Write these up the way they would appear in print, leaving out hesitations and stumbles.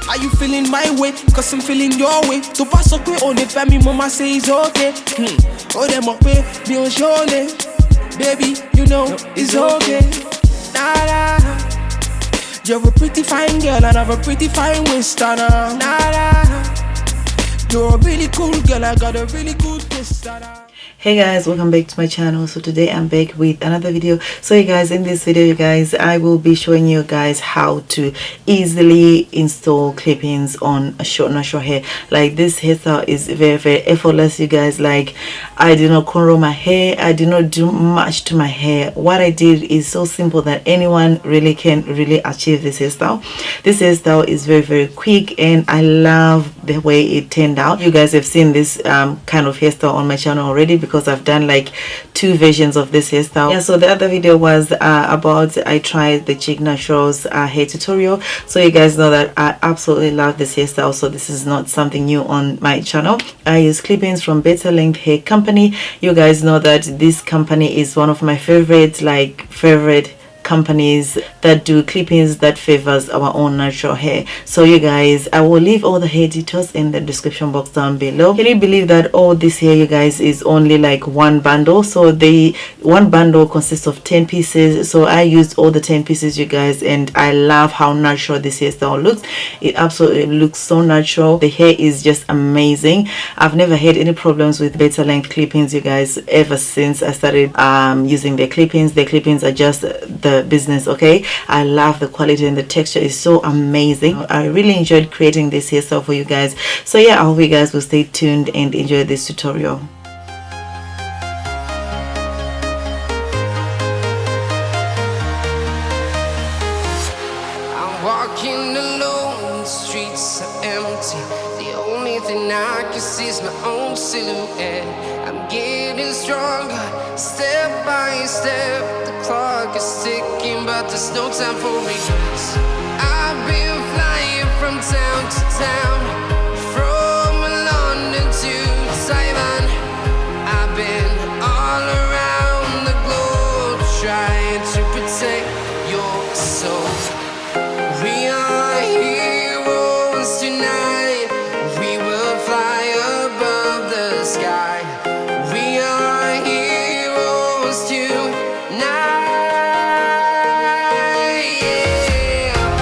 Are you feeling my way? Cause I'm feeling your way. To pass up on the family, mama say it's okay. Oh, them up way, be on show name. Baby, you know it's okay. Nah, nah. You're a pretty fine girl and I have a pretty fine waist. Nah, nah. You're a really cool girl, I got a really good taste. Hey guys, welcome back to my channel. So today I'm back with another video. So you guys, in this video you guys, I will be showing you guys how to easily install clip-ins on a short natural hair. Like, this hairstyle is very effortless, you guys. Like, I did not cornrow my hair, I did not do much to my hair. What I did is so simple that anyone really can achieve this hairstyle. This hairstyle is very quick and I love the way it turned out. You guys have seen this kind of hairstyle on my channel already, because I've done like 2 versions of this hairstyle. Yeah, so the other video was about I tried the Chick Naturals hair tutorial. So you guys know that I absolutely love this hairstyle, so this is not something new on my channel. I use clip-ins from Betterlength hair company. You guys know that this company is one of my favorite companies that do clip-ins that favors our own natural hair. So you guys, I will leave all the hair details in the description box down below. Can you believe that all this hair, you guys, is only like 1 bundle? So the 1 bundle consists of 10 pieces. So I used all the 10 pieces, you guys, and I love how natural this hairstyle looks. It absolutely looks so natural. The hair is just amazing. I've never had any problems with Betterlength clip-ins, you guys, ever since I started using their clip-ins. Their clip-ins are just the business. Okay, I love the quality and the texture is so amazing. I really enjoyed creating this hairstyle for you guys. So yeah, I hope you guys will stay tuned and enjoy this tutorial. I'm walking alone, the streets are empty. The only thing I can see is my own silhouette. I'm getting stronger, step by step. The clock is ticking, but there's no time for me. I've been flying from town to town, from London to Taiwan. I've been all around the globe trying to protect your soul. We are heroes tonight. We will fly above the sky. We are heroes tonight. Yeah.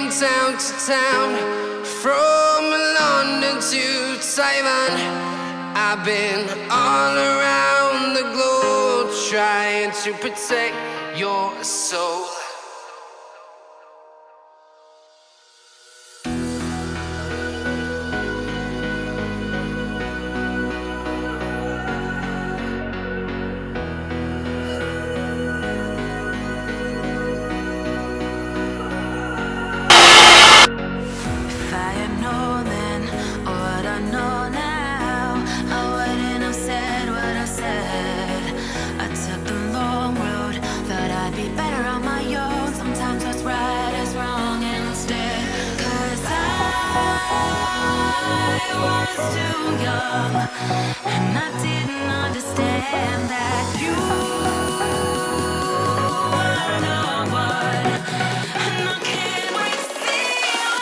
from town to town, from London to Taiwan. I've been all around the globe trying to protect your soul. I was too young, and I didn't understand that you were the one, and I can't wait to see you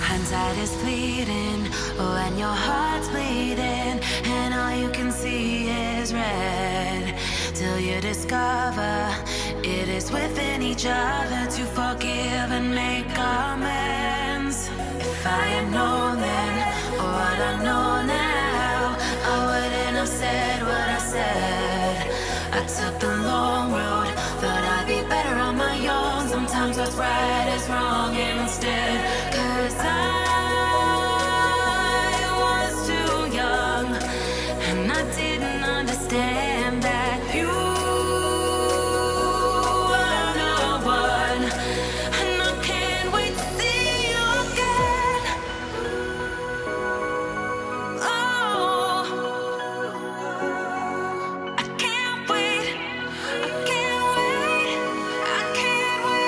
hindsight is fleeting when your heart's bleeding and all you can see is red, till you discover it is within each other to forgive and make amends. If I had known then what I know now, I wouldn't have said what I said. I took the long road, thought I'd be better on my own. Sometimes what's right is wrong instead, 'cause I was too young, and I didn't understand that you were the one, and I can't wait to see you again. Oh, I can't wait, I can't wait, I can't wait.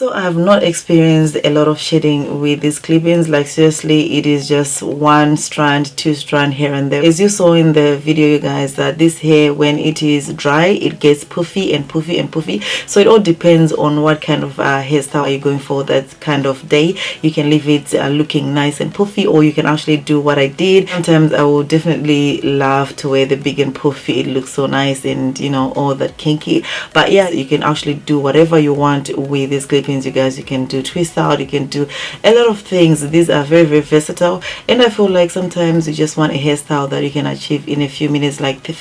So I have not experienced a lot of shedding with these clip-ins. Like seriously, it is just one strand, two strand here and there. As you saw in the video, you guys, that this hair, when it is dry, it gets puffy and puffy and puffy. So it all depends on what kind of hairstyle are you going for that kind of day. You can leave it looking nice and puffy, or you can actually do what I did. Sometimes I will definitely love to wear the big and puffy. It looks so nice, and you know, all that kinky. But yeah, you can actually do whatever you want with these clip-ins, you guys. You can do twist out, you can do a lot of things. These are very, very versatile, and I feel like sometimes you just want a hairstyle that you can achieve in a few minutes, like the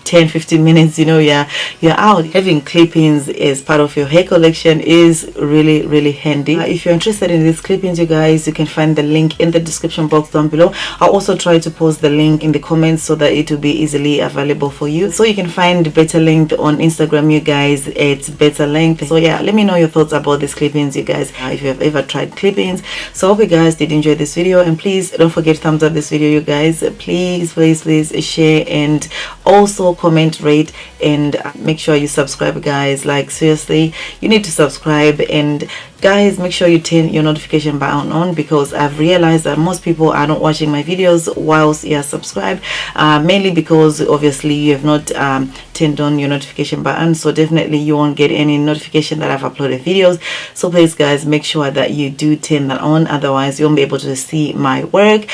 10-15 minutes, you know, you're out. Having clip-ins as part of your hair collection is really, really handy. If you're interested in these clip-ins, you guys, you can find the link in the description box down below. I'll also try to post the link in the comments so that it will be easily available for you. So you can find Betterlength on Instagram, you guys. It's Betterlength. So yeah, let me know your thoughts about these clip-ins, you guys, if you have ever tried clip-ins. So I hope you guys did enjoy this video, and please don't forget to thumbs up this video, you guys. Please share, and also comment, rate, and make sure you subscribe, guys. Like seriously, you need to subscribe, and guys, make sure you turn your notification button on, because I've realized that most people are not watching my videos whilst you are subscribed, mainly because obviously you have not turned on your notification button. So definitely you won't get any notification that I've uploaded videos. So please, guys, make sure that you do turn that on, otherwise you won't be able to see my work.